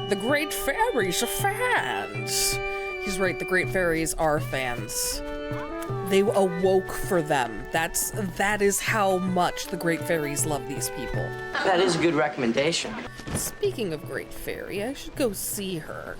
The great fairies are fans. He's right, the great fairies are fans. They awoke for them. That is how much the great fairies love these people. That is a good recommendation. Speaking of great fairy, I should go see her.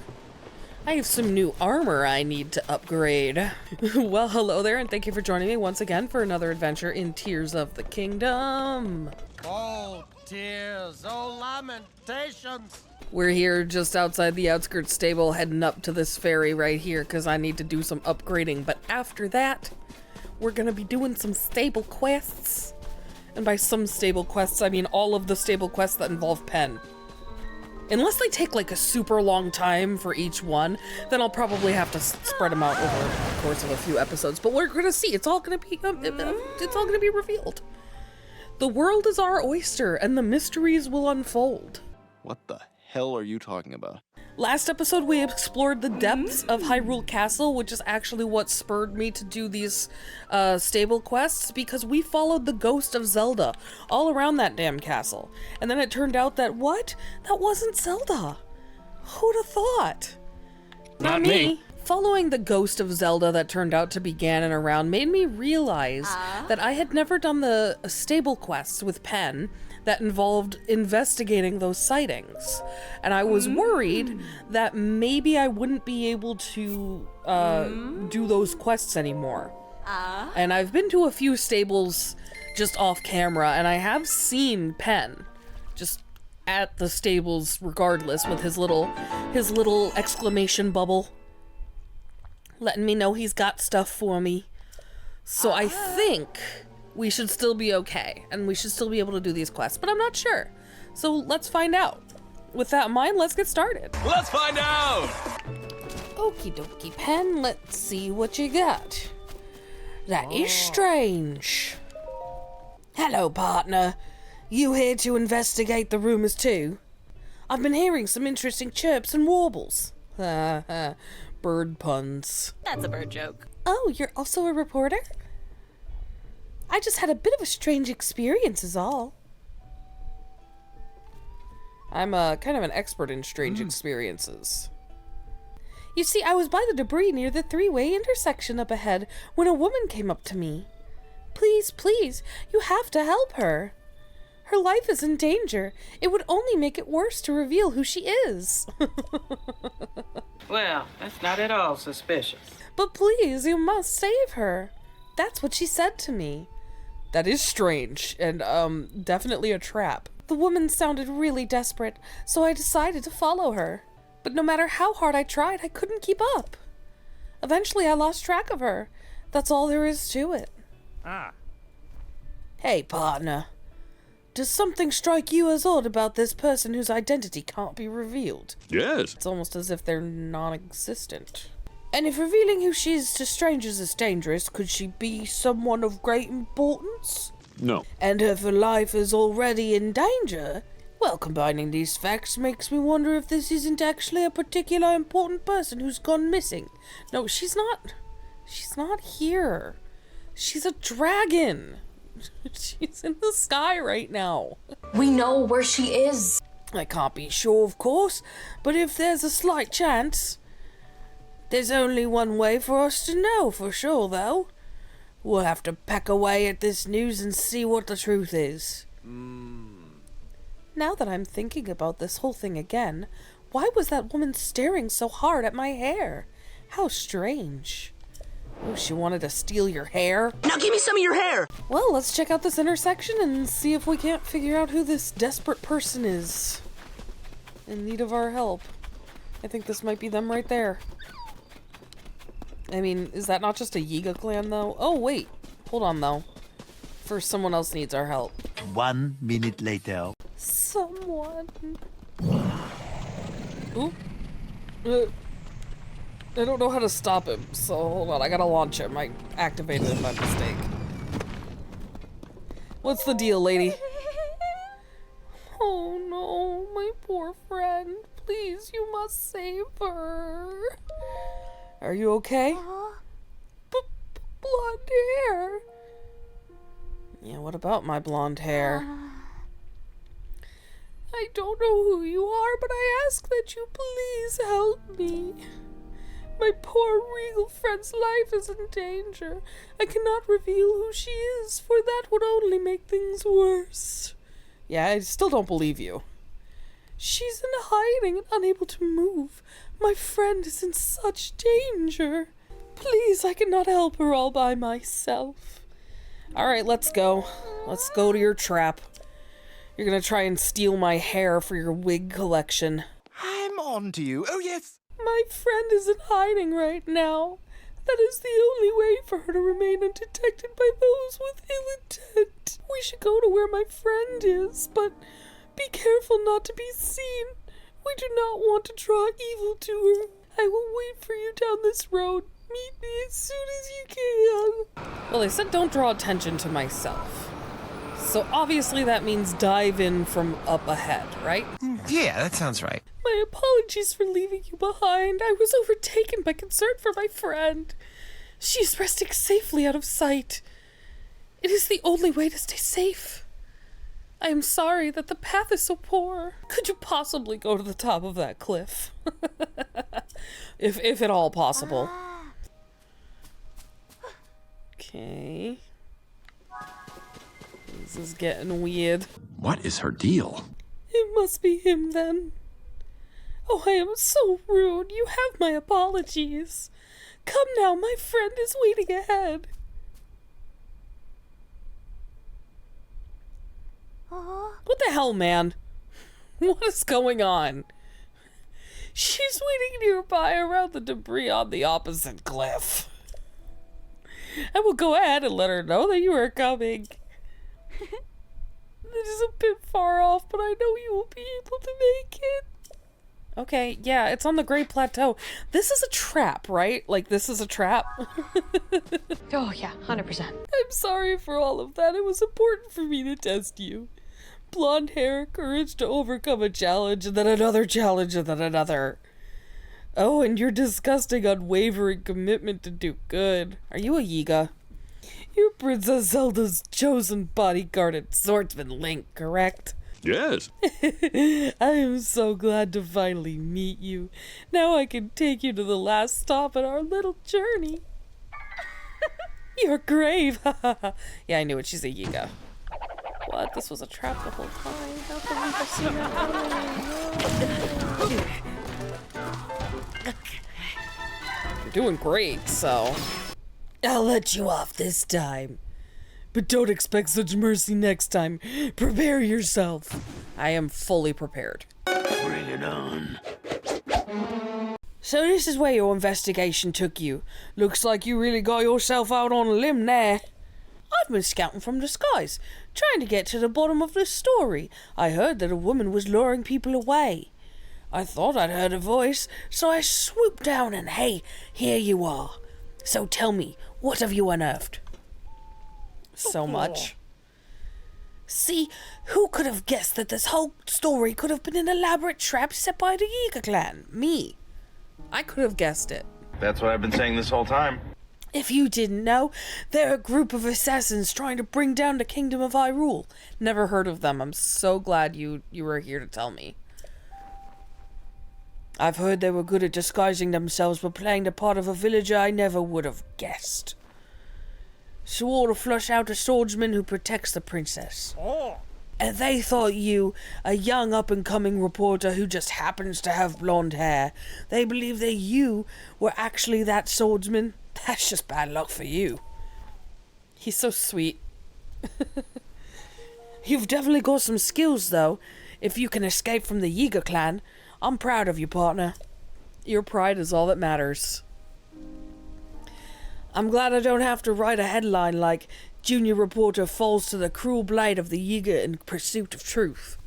I have some new armor I need to upgrade. Well, hello there, and thank you for joining me once again for another adventure in Tears of the Kingdom. Oh, tears, oh, lamentations. We're here just outside the outskirts stable, heading up to this ferry right here, because I need to do some upgrading. But after that, we're going to be doing some stable quests. And by some stable quests, I mean all of the stable quests that involve Penn. Unless they take like a super long time for each one, then I'll probably have to spread them out over the course of a few episodes. But we're gonna see. It's all gonna be revealed. The world is our oyster, and the mysteries will unfold. What the hell are you talking about? Last episode, we explored the depths of Hyrule Castle, which is actually what spurred me to do these stable quests, because we followed the ghost of Zelda all around that damn castle. And then it turned out that, what? That wasn't Zelda. Who'd have thought? Not me. Following the ghost of Zelda that turned out to be Ganon around made me realize that I had never done the stable quests with Penn that involved investigating those sightings. And I was worried that maybe I wouldn't be able to do those quests anymore. And I've been to a few stables just off camera, and I have seen Penn just at the stables regardless with his little exclamation bubble, letting me know he's got stuff for me. So I think we should still be okay, and we should still be able to do these quests, but I'm not sure. So let's find out. With that in mind, let's get started. Let's find out! Okie dokie, Penn, let's see what you got. That is strange. Hello, partner. You here to investigate the rumors too? I've been hearing some interesting chirps and warbles. Bird puns. That's a bird joke. Oh, you're also a reporter? I just had a bit of a strange experience is all. I'm kind of an expert in strange experiences. You see, I was by the debris near the three-way intersection up ahead when a woman came up to me. Please, please, you have to help her. Her life is in danger. It would only make it worse to reveal who she is. Well, that's not at all suspicious. But please, you must save her. That's what she said to me. That is strange, and definitely a trap. The woman sounded really desperate, so I decided to follow her. But no matter how hard I tried, I couldn't keep up. Eventually, I lost track of her. That's all there is to it. Hey, partner. Does something strike you as odd about this person whose identity can't be revealed? Yes. It's almost as if they're non-existent. And if revealing who she is to strangers is dangerous, could she be someone of great importance? No. And if her life is already in danger? Well, combining these facts makes me wonder if this isn't actually a particular important person who's gone missing. No, she's not. She's not here. She's a dragon. She's in the sky right now. We know where she is. I can't be sure, of course, but if there's a slight chance... There's only one way for us to know for sure, though. We'll have to peck away at this news and see what the truth is. Now that I'm thinking about this whole thing again, why was that woman staring so hard at my hair? How strange. Oh, she wanted to steal your hair? Now give me some of your hair! Well, let's check out this intersection and see if we can't figure out who this desperate person is. In need of our help. I think this might be them right there. I mean, is that not just a Yiga clan, though? Oh, wait. Hold on, though. First, someone else needs our help. 1 minute later. Someone. Ooh. I don't know how to stop him, so hold on. I gotta launch him. I activated him by mistake. What's the deal, lady? Oh, no. My poor friend. Please, you must save her. Are you okay? Blonde hair. Yeah, what about my blonde hair? I don't know who you are, but I ask that you please help me. My poor regal friend's life is in danger. I cannot reveal who she is, for that would only make things worse. Yeah, I still don't believe you. She's in hiding and unable to move. My friend is in such danger. Please, I cannot help her all by myself. Alright, let's go. Let's go to your trap. You're gonna try and steal my hair for your wig collection. I'm on to you. Oh, yes. My friend is in hiding right now. That is the only way for her to remain undetected by those with ill intent. We should go to where my friend is, but be careful not to be seen. We do not want to draw evil to her. I will wait for you down this road. Meet me as soon as you can. Well, they said don't draw attention to myself. So obviously that means dive in from up ahead, right? Yeah, that sounds right. My apologies for leaving you behind. I was overtaken by concern for my friend. She is resting safely out of sight. It is the only way to stay safe. I am sorry that the path is so poor. Could you possibly go to the top of that cliff? if at all possible. Okay. This is getting weird. What is her deal? It must be him then. Oh, I am so rude. You have my apologies. Come now, my friend is waiting ahead. What the hell, man? What is going on? She's waiting nearby around the debris on the opposite cliff. I will go ahead and let her know that you are coming. It is a bit far off, but I know you will be able to make it. Okay, yeah, it's on the Great Plateau. This is a trap, right? Like, this is a trap? Oh, yeah, 100%. I'm sorry for all of that. It was important for me to test you. Blonde hair, courage to overcome a challenge, and then another challenge, and then another. Oh, and your disgusting, unwavering commitment to do good. Are you a Yiga? You're Princess Zelda's chosen bodyguard and swordsman Link, correct? Yes. I am so glad to finally meet you. Now I can take you to the last stop in our little journey. Your grave. Yeah, I knew it. She's a Yiga. What? This was a trap the whole time. How could we have seen that coming? You're doing great, so I'll let you off this time. But don't expect such mercy next time. Prepare yourself. I am fully prepared. Bring it on. So this is where your investigation took you. Looks like you really got yourself out on a limb there. I've been scouting from the skies, trying to get to the bottom of this story. I heard that a woman was luring people away. I thought I'd heard a voice, so I swooped down and hey, here you are. So tell me, what have you unearthed? So much. See, who could have guessed that this whole story could have been an elaborate trap set by the Yiga clan? Me. I could have guessed it. That's what I've been saying this whole time. If you didn't know, they're a group of assassins trying to bring down the kingdom of Hyrule. Never heard of them. I'm so glad you were here to tell me. I've heard they were good at disguising themselves, but playing the part of a villager I never would have guessed. Swore to flush out a swordsman who protects the princess. And they thought you, a young up-and-coming reporter who just happens to have blonde hair, they believed that you were actually that swordsman. That's just bad luck for you. He's so sweet. You've definitely got some skills, though. If you can escape from the Yiga clan, I'm proud of you, partner. Your pride is all that matters. I'm glad I don't have to write a headline like Junior Reporter falls to the cruel blade of the Yiga in pursuit of truth.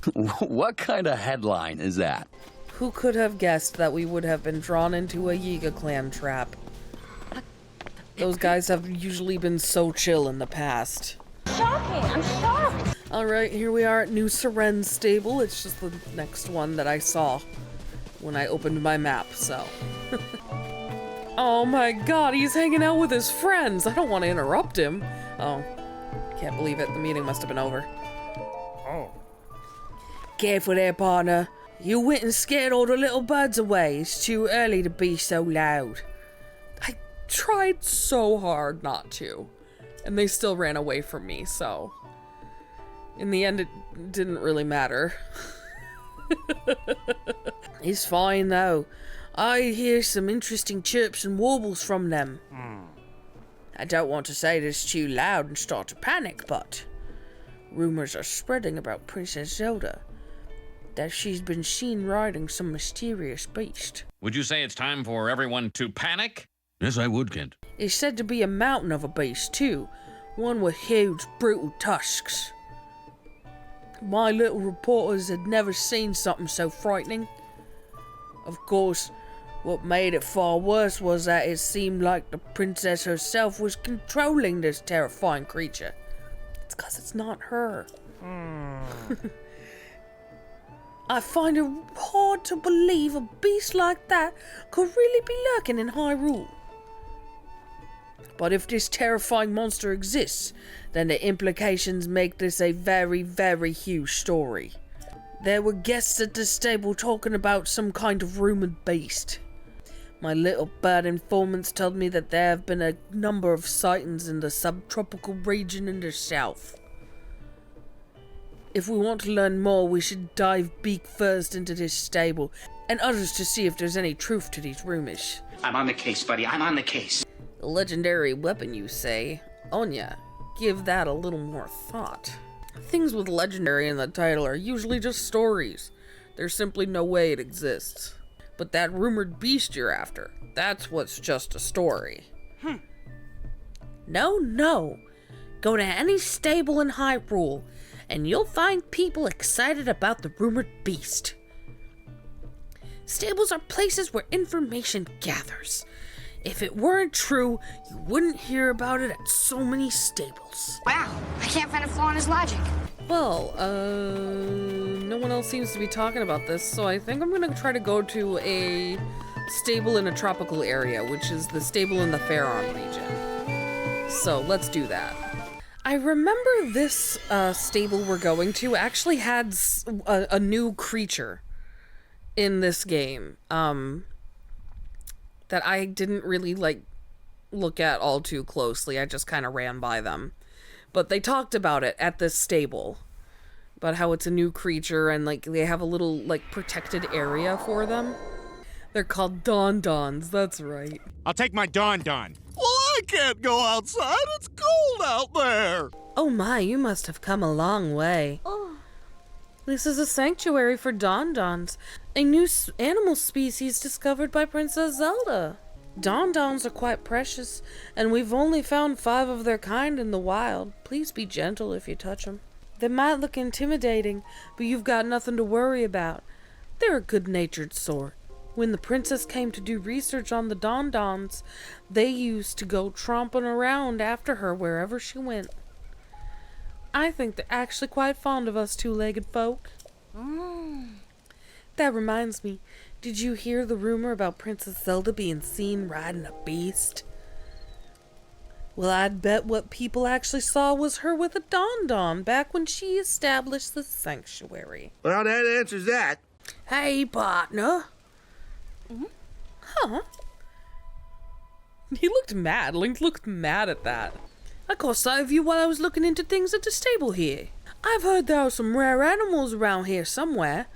What kind of headline is that? Who could have guessed that we would have been drawn into a Yiga clan trap? Those guys have usually been so chill in the past. Shocking! I'm shocked! Alright, here we are at New Seren's stable. It's just the next one that I saw when I opened my map, so. Oh my god, he's hanging out with his friends. I don't want to interrupt him. Oh, can't believe it. The meeting must have been over. Oh. careful there, partner. You went and scared all the little birds away. It's too early to be so loud. I tried so hard not to, and they still ran away from me, so in the end it didn't really matter. It's fine though. I hear some interesting chirps and warbles from them. I don't want to say this too loud and start to panic, but rumors are spreading about Princess Zelda, that she's been seen riding some mysterious beast. Would you say it's time for everyone to panic? Yes, I would, Kent. It's said to be a mountain of a beast too, one with huge, brutal tusks. My little reporters had never seen something so frightening. Of course, what made it far worse was that it seemed like the princess herself was controlling this terrifying creature. It's 'cause it's not her. I find it hard to believe a beast like that could really be lurking in Hyrule. But if this terrifying monster exists, then the implications make this a very, very huge story. There were guests at the stable talking about some kind of rumored beast. My little bird informants told me that there have been a number of sightings in the subtropical region in the south. If we want to learn more, we should dive beak first into this stable and others to see if there's any truth to these rumors. I'm on the case, buddy. I'm on the case. A legendary weapon, you say? Onya, give that a little more thought. Things with legendary in the title are usually just stories. There's simply no way it exists. But that rumored beast you're after, that's what's just a story. No. Go to any stable in Hyrule, and you'll find people excited about the rumored beast. Stables are places where information gathers. If it weren't true, you wouldn't hear about it at so many stables. Wow, I can't find a flaw in his logic. Well, no one else seems to be talking about this, so I think I'm gonna try to go to a stable in a tropical area, which is the stable in the Faron region. So let's do that. I remember this stable we're going to actually had a new creature in this game that I didn't really look at all too closely. I just kind of ran by them. But they talked about it at this stable, about how it's a new creature and they have a little protected area for them. They're called Don-Dons, that's right. I'll take my Don-Don. Well, I can't go outside. It's cold out there. Oh my, you must have come a long way. Oh. This is a sanctuary for Don-Dons, a new animal species discovered by Princess Zelda. Don-Dons are quite precious, and we've only found 5 of their kind in the wild. Please be gentle if you touch them. They might look intimidating, but you've got nothing to worry about. They're a good-natured sort. When the princess came to do research on the Don-Dons, they used to go tromping around after her wherever she went. I think they're actually quite fond of us two-legged folk. That reminds me, did you hear the rumor about Princess Zelda being seen riding a beast? Well, I'd bet what people actually saw was her with a Don-Don back when she established the sanctuary. Well, that answers that. Hey, partner. Huh? He looked mad. Link looked mad at that. I caught sight of you while I was looking into things at the stable here. I've heard there are some rare animals around here somewhere.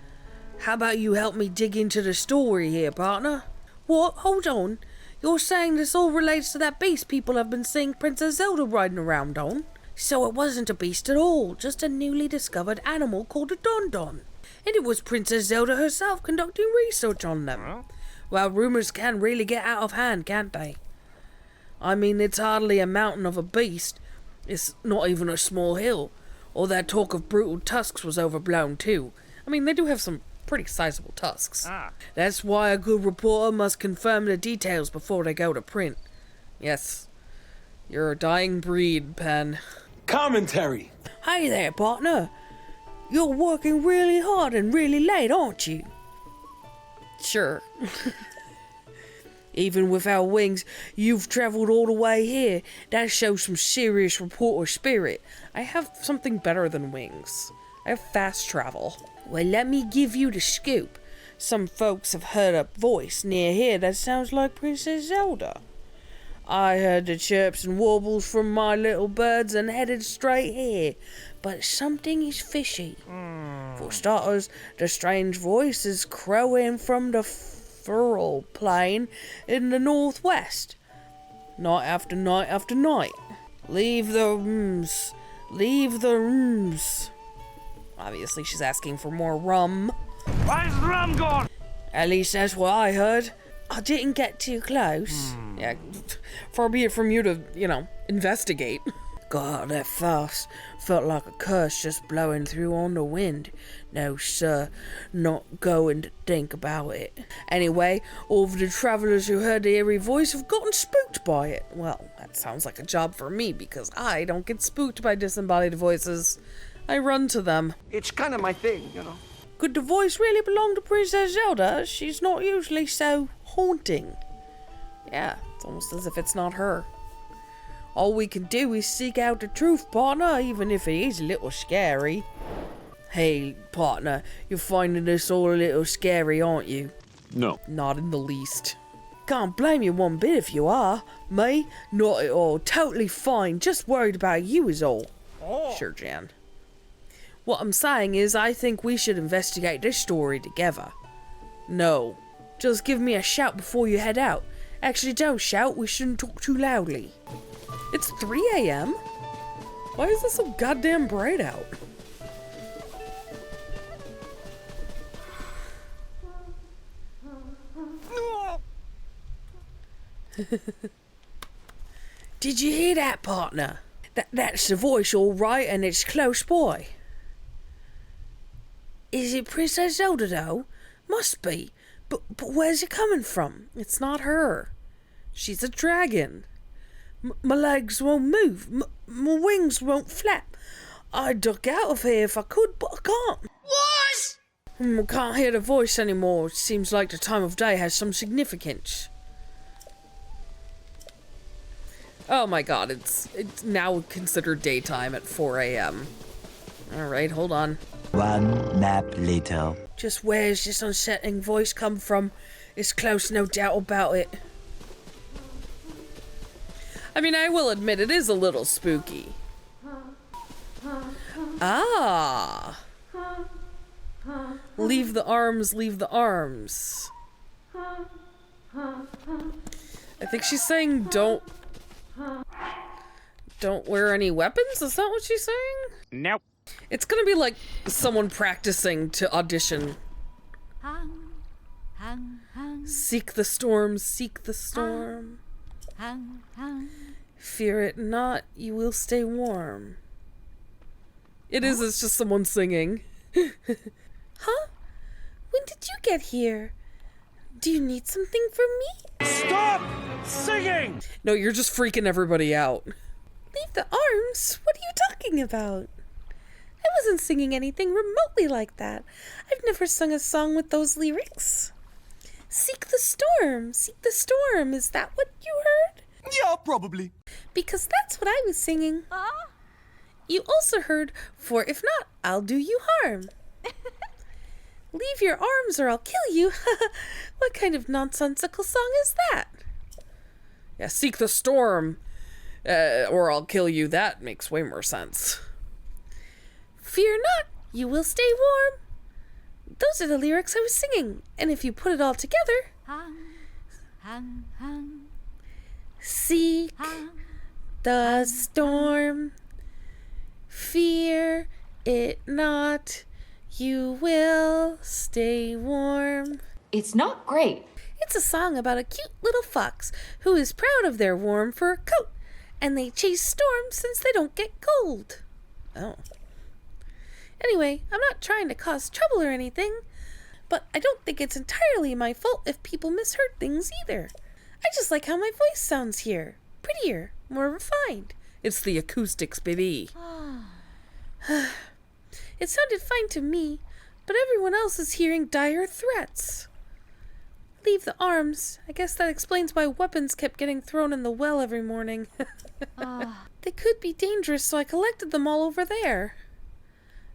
How about you help me dig into the story here, partner? What? Hold on. You're saying this all relates to that beast people have been seeing Princess Zelda riding around on? So it wasn't a beast at all, just a newly discovered animal called a Don-Don. And it was Princess Zelda herself conducting research on them. Well, rumors can really get out of hand, can't they? I mean, it's hardly a mountain of a beast. It's not even a small hill. All that talk of brutal tusks was overblown too. I mean, they do have some pretty sizable tusks. That's why a good reporter must confirm the details before they go to print. Yes, you're a dying breed, Penn. Commentary. Hey there, partner. You're working really hard and really late, aren't you? Sure. Even without wings, you've traveled all the way here. That shows some serious reporter spirit. I have something better than wings. I have fast travel. Well, let me give you the scoop. Some folks have heard a voice near here that sounds like Princess Zelda. I heard the chirps and warbles from my little birds and headed straight here, but something is fishy. For starters, the strange voice is crowing from the Hyrule plain in the northwest. Night after night after night. Leave the rooms. Leave the rooms. Obviously, she's asking for more rum. Where's the rum gone? At least that's what I heard. I didn't get too close. Yeah, far be it from you to, investigate. God, that fast felt like a curse just blowing through on the wind. No, sir, not going to think about it. Anyway, all of the travelers who heard the eerie voice have gotten spooked by it. Well, that sounds like a job for me because I don't get spooked by disembodied voices. I run to them. It's kind of my thing, Could the voice really belong to Princess Zelda? She's not usually so haunting. Yeah, it's almost as if it's not her. All we can do is seek out the truth, partner, even if it is a little scary. Hey, partner, you're finding this all a little scary, aren't you? No. Not in the least. Can't blame you one bit if you are. Me? Not at all. Totally fine. Just worried about you is all. Sure, Jan. What I'm saying is I think we should investigate this story together. No. Just give me a shout before you head out. Actually, don't shout. We shouldn't talk too loudly. It's 3 a.m.? Why is this so goddamn bright out? Did you hear that, partner? That's the voice, all right, and it's close by. Is it Princess Zelda, though? Must be. But where's it coming from? It's not her. She's a dragon. My legs won't move. My wings won't flap. I'd duck out of here if I could, but I can't. What? I can't hear the voice anymore. It seems like the time of day has some significance. Oh my god, it's now considered daytime at 4 a.m. Alright, hold on. One nap later. Just where's this unsettling voice come from? It's close, no doubt about it. I mean, I will admit it is a little spooky. Ah! Leave the arms, leave the arms. I think she's saying don't wear any weapons? Is that what she's saying? Nope. It's gonna be like someone practicing to audition. Seek the storm, seek the storm. Fear it not, you will stay warm. It's just someone singing. Huh? When did you get here? Do you need something from me? Stop singing! No, you're just freaking everybody out. Leave the arms? What are you talking about? I wasn't singing anything remotely like that. I've never sung a song with those lyrics. Seek the storm, seek the storm. Is that what you heard? Yeah, probably. Because that's what I was singing. You also heard, for if not, I'll do you harm. Leave your arms or I'll kill you. What kind of nonsensical song is that? Yeah, seek the storm, or I'll kill you. That makes way more sense. Fear not, you will stay warm. Those are the lyrics I was singing, and if you put it all together... Seek the storm, fear it not, you will stay warm. It's not great. It's a song about a cute little fox who is proud of their warm fur coat, and they chase storms since they don't get cold. Oh. Anyway, I'm not trying to cause trouble or anything, but I don't think it's entirely my fault if people misheard things either. I just like how my voice sounds here. Prettier, more refined. It's the acoustics, baby. It sounded fine to me, but everyone else is hearing dire threats. Leave the arms. I guess that explains why weapons kept getting thrown in the well every morning. They could be dangerous, so I collected them all over there.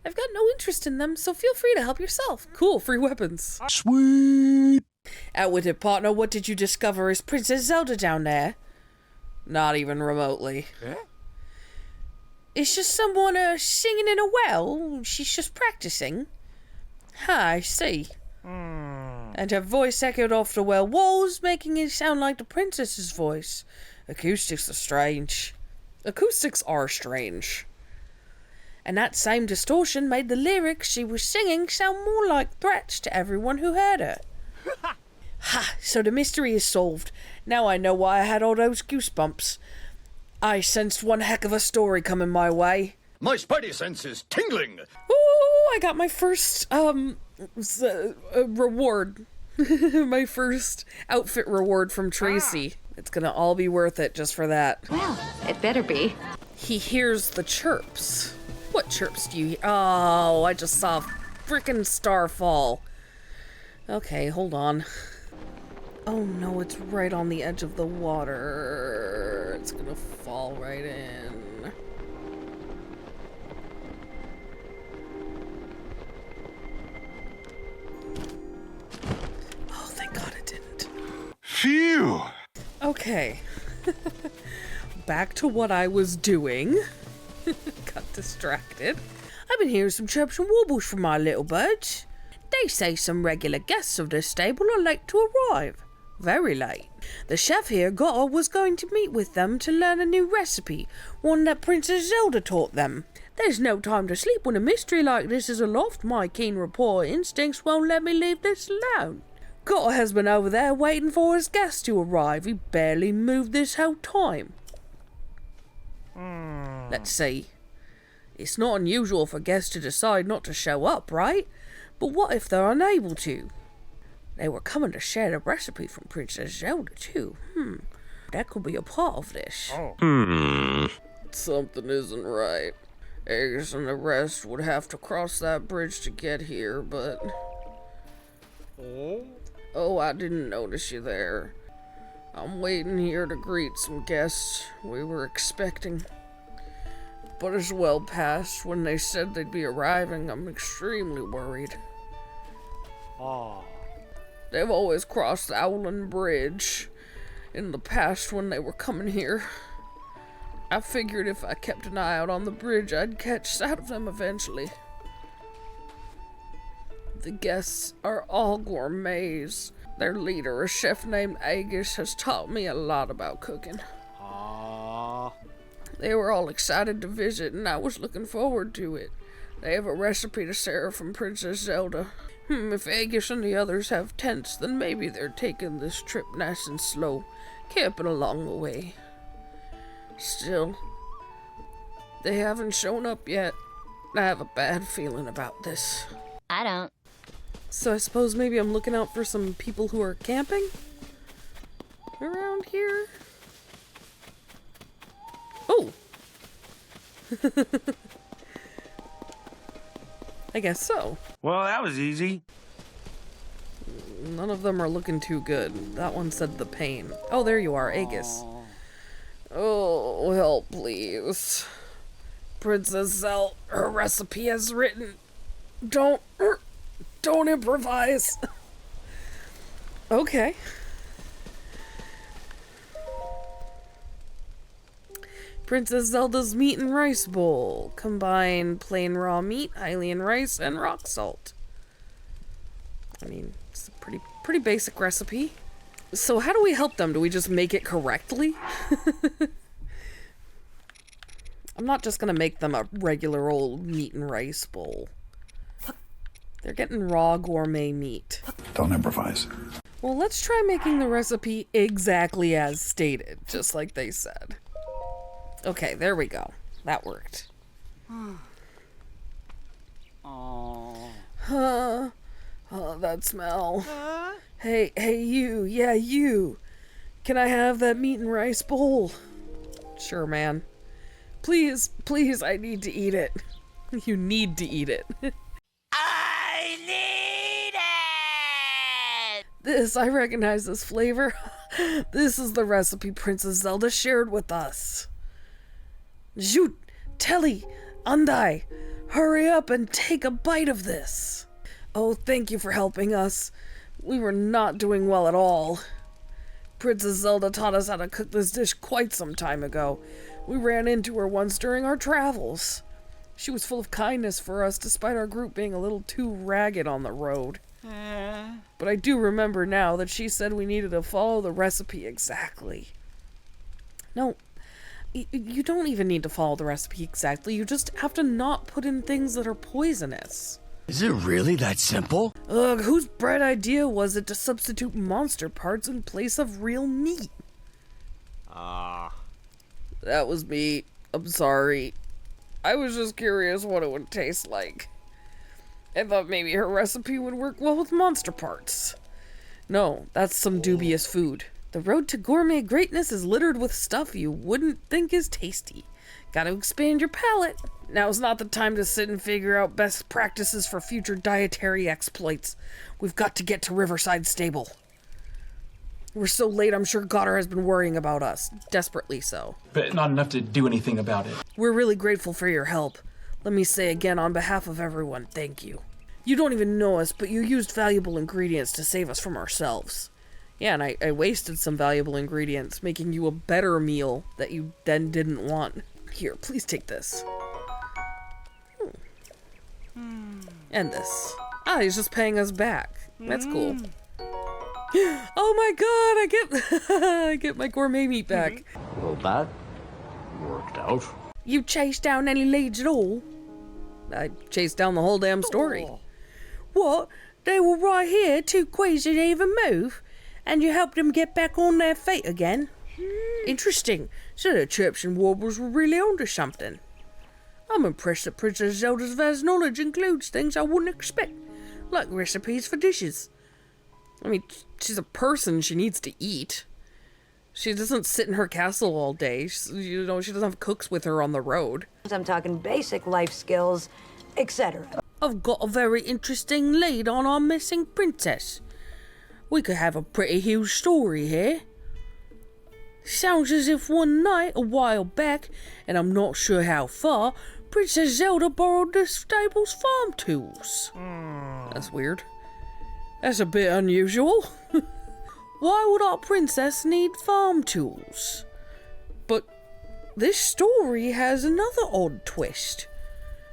I've got no interest in them, so feel free to help yourself. Cool, free weapons. Sweet. Outwitted partner, what did you discover? Is Princess Zelda down there? Not even remotely. It's just someone singing in a well. She's just practicing. I see. And her voice echoed off the well walls, making it sound like the princess's voice. Acoustics are strange. Acoustics are strange. And that same distortion made the lyrics she was singing sound more like threats to everyone who heard her. Ha! So the mystery is solved. Now I know why I had all those goosebumps. I sensed one heck of a story coming my way. My spidey sense is tingling. Ooh, I got my first, reward. My first outfit reward from Tracy. It's gonna all be worth it just for that. Well, it better be. He hears the chirps. What chirps do you hear? Oh, I just saw a frickin' star fall. Okay, hold on. Oh no, it's right on the edge of the water. It's gonna fall right in. Oh, thank God it didn't. Phew. Okay. Back to what I was doing. Got distracted. I've been hearing some chirps and warbles from my little birds. They say some regular guests of this stable are late to arrive. Very late. The chef here was going to meet with them to learn a new recipe, one that Princess Zelda taught them. There's no time to sleep when a mystery like this is aloft. My keen reporter instincts won't let me leave this alone. Gotta has been over there waiting for his guests to arrive. He barely moved this whole time. Let's see. It's not unusual for guests to decide not to show up, right? But what if they're unable to? They were coming to share the recipe from Princess Zelda, too. That could be a part of this. Something isn't right. Eggs and the rest would have to cross that bridge to get here, but... Oh, I didn't notice you there. I'm waiting here to greet some guests we were expecting. But it's well past when they said they'd be arriving. I'm extremely worried. They've always crossed the Owlin Bridge in the past when they were coming here. I figured if I kept an eye out on the bridge, I'd catch sight of them eventually. The guests are all gourmets. Their leader, a chef named Agus, has taught me a lot about cooking. They were all excited to visit, and I was looking forward to it. They have a recipe to share from Princess Zelda. If Agus and the others have tents, then maybe they're taking this trip nice and slow, camping along the way. Still, they haven't shown up yet. I have a bad feeling about this. I don't. So I suppose maybe I'm looking out for some people who are camping around here? Oh! I guess so. Well, that was easy. None of them are looking too good. That one said the pain. Oh, there you are, Agus. Oh, help, please. Princess Zelda, her recipe is written. Don't improvise. Okay. Princess Zelda's meat and rice bowl. Combine plain raw meat, Hylian rice, and rock salt. I mean, it's a pretty basic recipe. So how do we help them? Do we just make it correctly? I'm not just gonna make them a regular old meat and rice bowl. They're getting raw gourmet meat. Don't improvise. Well, let's try making the recipe exactly as stated, just like they said. Okay, there we go. That worked. Oh, that smell. Hey, you. Yeah, you. Can I have that meat and rice bowl? Sure, man. Please, I need to eat it. You need to eat it. I need it! I recognize this flavor. This is the recipe Princess Zelda shared with us. Jut, Telly, Andai. Hurry up and take a bite of this. Oh, thank you for helping us. We were not doing well at all. Princess Zelda taught us how to cook this dish quite some time ago. We ran into her once during our travels. She was full of kindness for us, despite our group being a little too ragged on the road. But I do remember now that she said we needed to follow the recipe exactly. No, you don't even need to follow the recipe exactly. You just have to not put in things that are poisonous. Is it really that simple? Ugh, whose bright idea was it to substitute monster parts in place of real meat? That was me. I'm sorry. I was just curious what it would taste like. I thought maybe her recipe would work well with monster parts. No, that's some dubious food. The road to gourmet greatness is littered with stuff you wouldn't think is tasty. Gotta expand your palate. Now's not the time to sit and figure out best practices for future dietary exploits. We've got to get to Riverside Stable. We're so late, I'm sure Goddard has been worrying about us. Desperately so. But not enough to do anything about it. We're really grateful for your help. Let me say again, on behalf of everyone, thank you. You don't even know us, but you used valuable ingredients to save us from ourselves. Yeah, and I wasted some valuable ingredients, making you a better meal that you then didn't want. Here, please take this. And this. Ah, he's just paying us back. That's cool. Oh my god, I get my gourmet meat back. Well, that worked out. You chased down any leads at all? I chased down the whole damn story. What? They were right here, too crazy to even move? And you helped them get back on their feet again? Interesting. So the CHIRPS and WARBLES were really onto something. I'm impressed that Princess Zelda's vast knowledge includes things I wouldn't expect, like recipes for dishes. I mean, she's a person, she needs to eat. She doesn't sit in her castle all day. She doesn't have cooks with her on the road. I'm talking basic life skills, etc. I've got a very interesting lead on our missing princess. We could have a pretty huge story here. Sounds as if one night, a while back, and I'm not sure how far, Princess Zelda borrowed the stable's farm tools. That's weird. That's a bit unusual. Why would our princess need farm tools? But this story has another odd twist.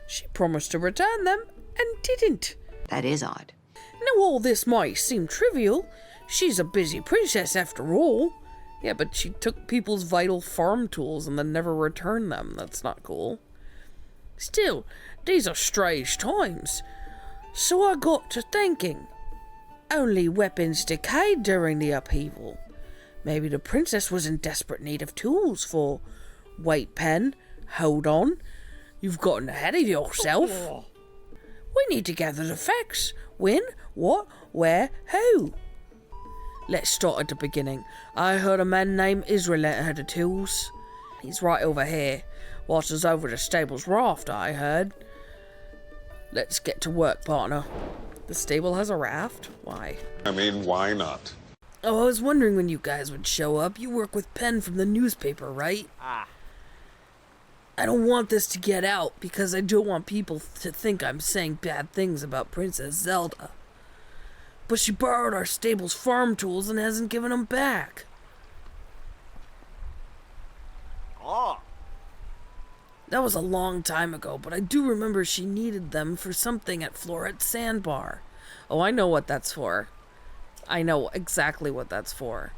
She promised to return them and didn't. That is odd. Now all this might seem trivial. She's a busy princess after all. Yeah, but she took people's vital farm tools and then never returned them. That's not cool. Still, these are strange times. So I got to thinking. Only weapons decayed during the upheaval. Maybe the princess was in desperate need of tools for... Wait, Penn. Hold on. You've gotten ahead of yourself. We need to gather the facts. When, what, where, who. Let's start at the beginning. I heard a man named Israel lent her the tools. He's right over here. Watches over the stable's raft, I heard. Let's get to work, partner. The stable has a raft? Why? I mean, why not? Oh, I was wondering when you guys would show up. You work with Penn from the newspaper, right? I don't want this to get out because I don't want people to think I'm saying bad things about Princess Zelda. But she borrowed our stable's farm tools and hasn't given them back. That was a long time ago, but I do remember she needed them for something at Floret's Sandbar. Oh, I know what that's for. I know exactly what that's for.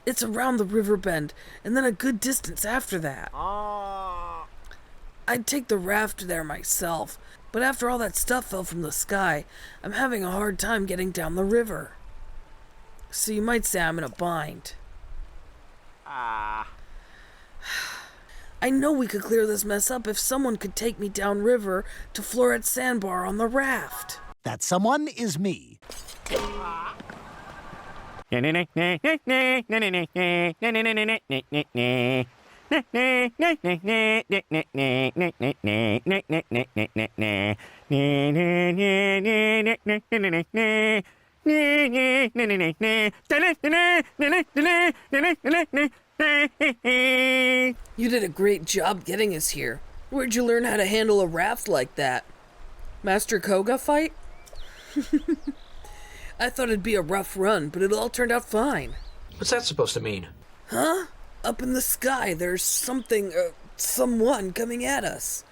It's around the river bend, and then a good distance after that. I'd take the raft there myself, but after all that stuff fell from the sky, I'm having a hard time getting down the river. So you might say I'm in a bind. I know we could clear this mess up if someone could take me downriver to Floret's Sandbar on the raft. That someone is me. You did a great job getting us here. Where'd you learn how to handle a raft like that? Master Koga fight? I thought it'd be a rough run, but it all turned out fine. What's that supposed to mean? Huh? Up in the sky, there's someone coming at us.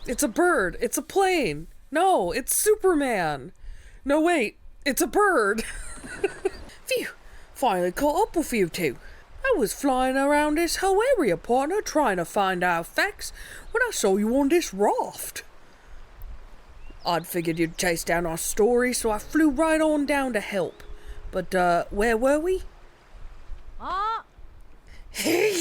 It's a bird. It's a plane. No, it's Superman. No, wait. It's a bird. Phew. Finally caught up with you two. I was flying around this whole area, partner, trying to find out facts when I saw you on this raft. I'd figured you'd chase down our story, so I flew right on down to help. But, where were we? Hey!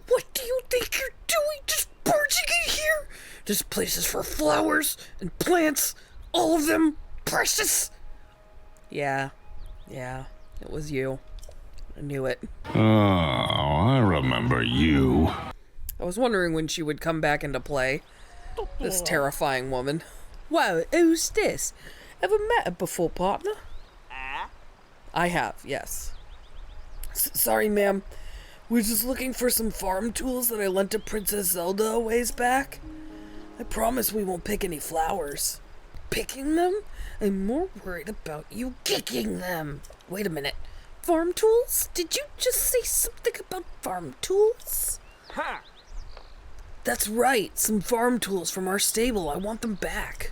What do you think you're doing just barging in here? This place is for flowers and plants, all of them precious. Yeah, it was you. I knew it. Oh, I remember you. I was wondering when she would come back into play. This terrifying woman. Whoa, who's this? Ever met her before, partner? I have, yes. Sorry, ma'am. We're just looking for some farm tools that I lent to Princess Zelda a ways back. I promise we won't pick any flowers. Picking them? I'm more worried about you kicking them. Wait a minute. Farm tools? Did you just say something about farm tools? Huh. That's right. Some farm tools from our stable. I want them back.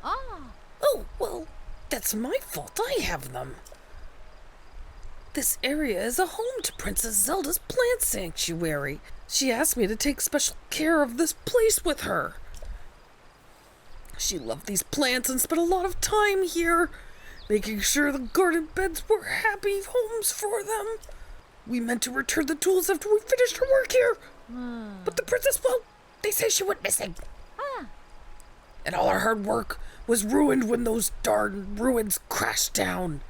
Oh, well, that's my fault. I have them. This area is a home to Princess Zelda's plant sanctuary. She asked me to take special care of this place with her. She loved these plants and spent a lot of time here, making sure the garden beds were happy homes for them. We meant to return the tools after we finished her work here. But the princess, well, they say she went missing. And all our hard work was ruined when those darn ruins crashed down.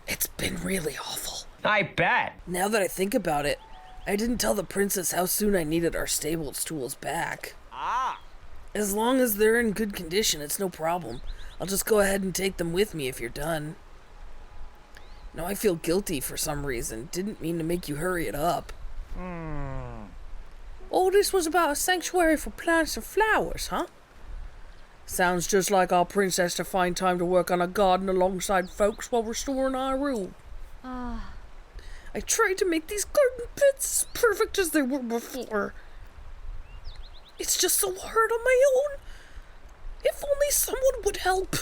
It's been really awful. I bet. Now that I think about it, I didn't tell the princess how soon I needed our stable's tools back. As long as they're in good condition, it's no problem. I'll just go ahead and take them with me if you're done. Now I feel guilty for some reason. Didn't mean to make you hurry it up. All this was about a sanctuary for plants and flowers, huh? Sounds just like our princess to find time to work on a garden alongside folks while restoring Hyrule. I tried to make these garden beds as perfect as they were before. It's just so hard on my own. If only someone would help.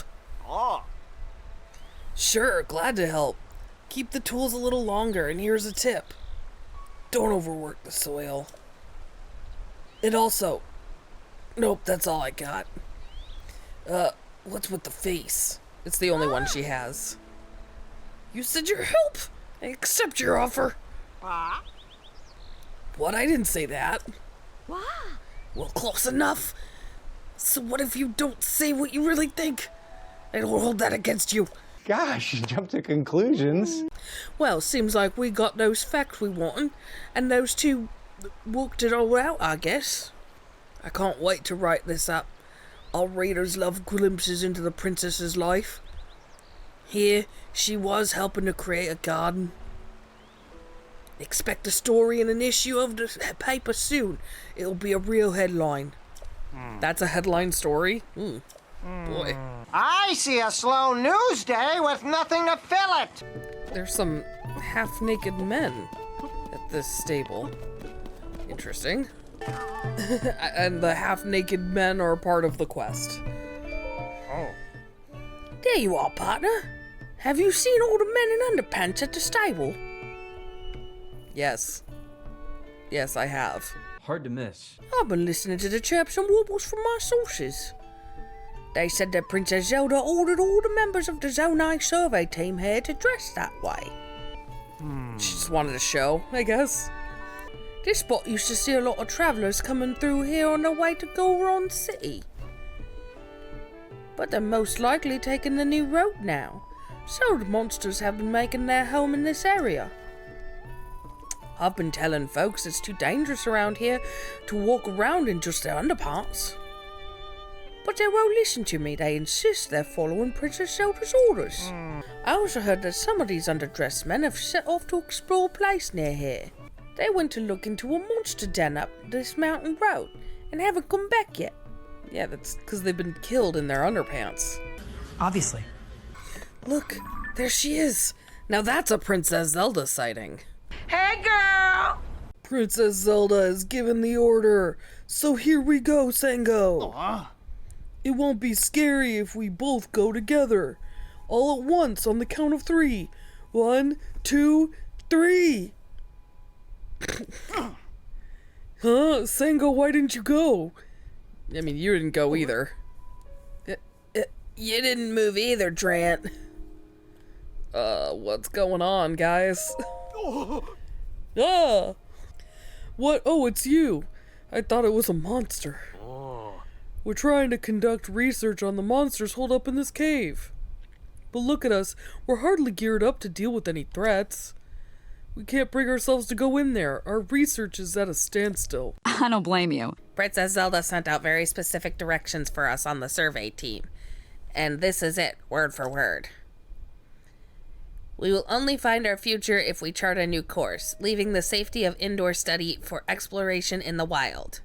Sure, glad to help. Keep the tools a little longer, and here's a tip. Don't overwork the soil. And also... Nope, that's all I got. What's with the face? It's the only one she has. You said your help. I accept your offer. What? I didn't say that. Well, close enough. So what if you don't say what you really think? I don't hold that against you. Gosh, you jumped to conclusions. Well, seems like we got those facts we wanted, and those two worked it all out, I guess. I can't wait to write this up. All readers love glimpses into the princess's life. Here, she was helping to create a garden. Expect a story in an issue of the paper soon. It'll be a real headline. That's a headline story? Boy. I see a slow news day with nothing to fill it. There's some half-naked men at this stable. Interesting. And the half-naked men are part of the quest. There you are, partner. Have you seen all the men in underpants at the stable? Yes. Yes, I have. Hard to miss. I've been listening to the chirps and warbles from my sources. They said that Princess Zelda ordered all the members of the Zone I survey team here to dress that way. She just wanted a show, I guess. This spot used to see a lot of travelers coming through here on their way to Goron City. But they're most likely taking the new road now, so the monsters have been making their home in this area. I've been telling folks it's too dangerous around here to walk around in just their underparts. But they won't listen to me. They insist they're following Princess Zelda's orders. I also heard that some of these underdressed men have set off to explore a place near here. They went to look into a monster den up this mountain road and haven't come back yet. Yeah, that's because they've been killed in their underpants. Obviously. Look, there she is. Now that's a Princess Zelda sighting. Hey, girl! Princess Zelda has given the order, so here we go, Sango. Aww. It won't be scary if we both go together. All at once on the count of 3. 1, 2, 3. Huh? Sango, why didn't you go? I mean, you didn't go either. You didn't move either, Drant. What's going on, guys? Ah! What? Oh, it's you. I thought it was a monster. We're trying to conduct research on the monsters holed up in this cave. But look at us. We're hardly geared up to deal with any threats. We can't bring ourselves to go in there. Our research is at a standstill. I don't blame you. Princess Zelda sent out very specific directions for us on the survey team. And this is it, word for word. We will only find our future if we chart a new course, leaving the safety of indoor study for exploration in the wild.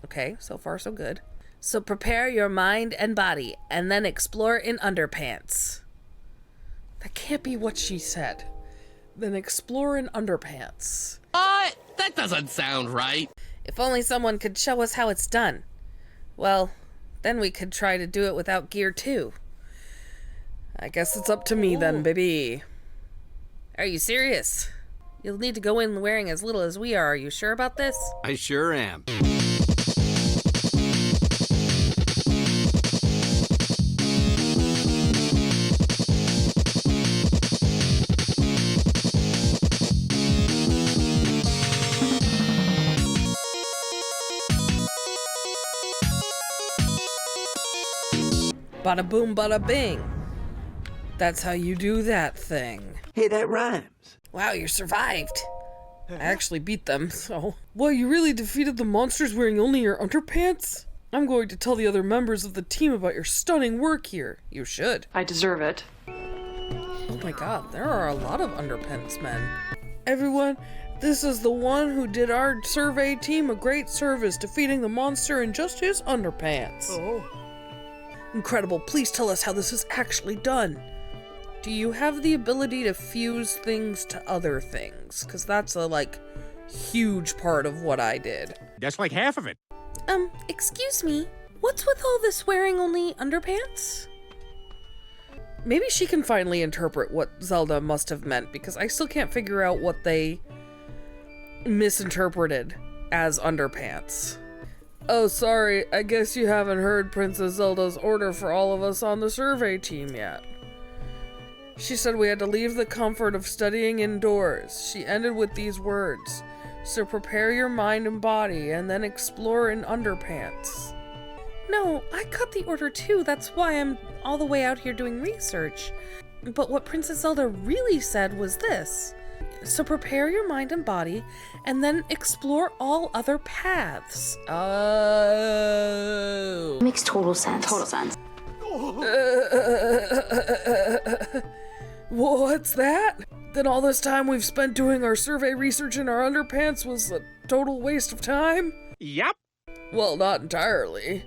Okay, so far so good. So prepare your mind and body, and then explore in underpants. That can't be what she said. Then explore in underpants. What? That doesn't sound right. If only someone could show us how it's done. Well, then we could try to do it without gear too. I guess it's up to me then, baby. Are you serious? You'll need to go in wearing as little as we are you sure about this? I sure am. Bada boom, bada bing. That's how you do that thing. Hey, that rhymes. Wow, you survived. I actually beat them, so... Well, you really defeated the monsters wearing only your underpants? I'm going to tell the other members of the team about your stunning work here. You should. I deserve it. Oh my god, there are a lot of underpants men. Everyone, this is the one who did our survey team a great service, defeating the monster in just his underpants. Oh. Incredible, please tell us how this is actually done. Do you have the ability to fuse things to other things? Because that's a, huge part of what I did. That's like half of it. Excuse me. What's with all this wearing only underpants? Maybe she can finally interpret what Zelda must have meant, because I still can't figure out what they misinterpreted as underpants. Oh, sorry, I guess you haven't heard Princess Zelda's order for all of us on the survey team yet. She said we had to leave the comfort of studying indoors. She ended with these words, so prepare your mind and body, and then explore in underpants. No, I got the order too, that's why I'm all the way out here doing research. But what Princess Zelda really said was this. So prepare your mind and body, and then explore all other paths. Oh. Makes total sense. Total sense. What's that? Then all this time we've spent doing our survey research in our underpants was a total waste of time? Yep. Well, not entirely.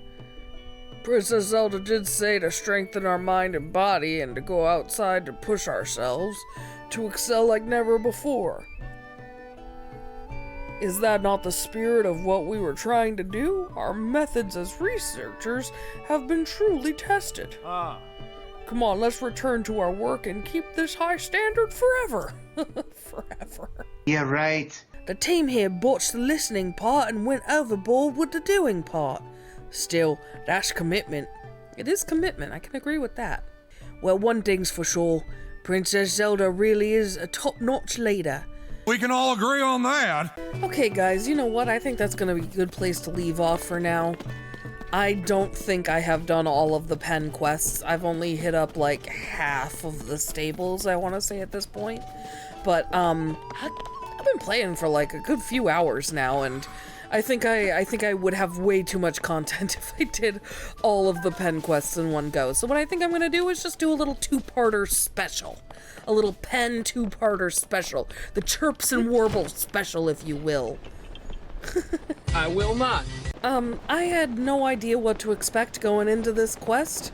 Princess Zelda did say to strengthen our mind and body and to go outside to push ourselves, to excel like never before. Is that not the spirit of what we were trying to do? Our methods as researchers have been truly tested. Come on, let's return to our work and keep this high standard forever. Forever. Yeah, right. The team here botched the listening part and went overboard with the doing part. Still, that's commitment. It is commitment, I can agree with that. Well, one thing's for sure. Princess Zelda really is a top-notch leader. We can all agree on that. Okay, guys, you know what? I think that's gonna be a good place to leave off for now. I don't think I have done all of the Penn quests. I've only hit up half of the stables, I want to say at this point. But I've been playing for a good few hours now, and I think I would have way too much content if I did all of the Penn quests in one go. So what I think I'm gonna do is just do a little two-parter special. A little Penn two-parter special. The Chirps and Warbles special, if you will. I will not. I had no idea what to expect going into this quest,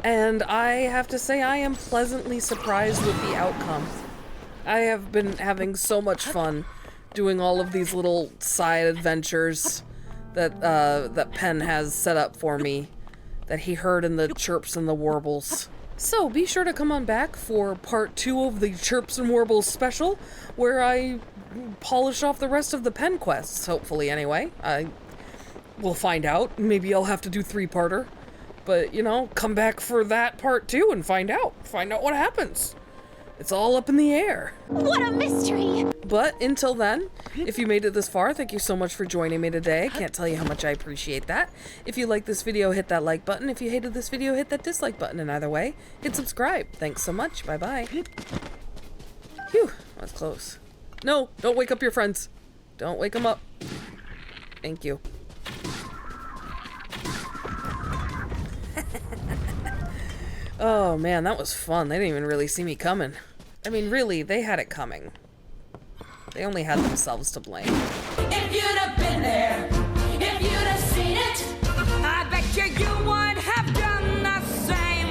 and I have to say I am pleasantly surprised with the outcome. I have been having so much fun doing all of these little side adventures that that Penn has set up for me, that he heard in the Chirps and the Warbles. So be sure to come on back for part 2 of the Chirps and Warbles special, where I polish off the rest of the Penn quests, hopefully anyway. We'll find out. Maybe I'll have to do 3-parter. But, you know, come back for that part 2 and find out. Find out what happens. It's all up in the air. What a mystery! But until then, if you made it this far, thank you so much for joining me today. I can't tell you how much I appreciate that. If you liked this video, hit that like button. If you hated this video, hit that dislike button. And either way, hit subscribe. Thanks so much. Bye-bye. Phew, that was close. No, don't wake up your friends. Don't wake them up. Thank you. Oh man, that was fun. They didn't even really see me coming. I mean, really, they had it coming. They only had themselves to blame. If you'd have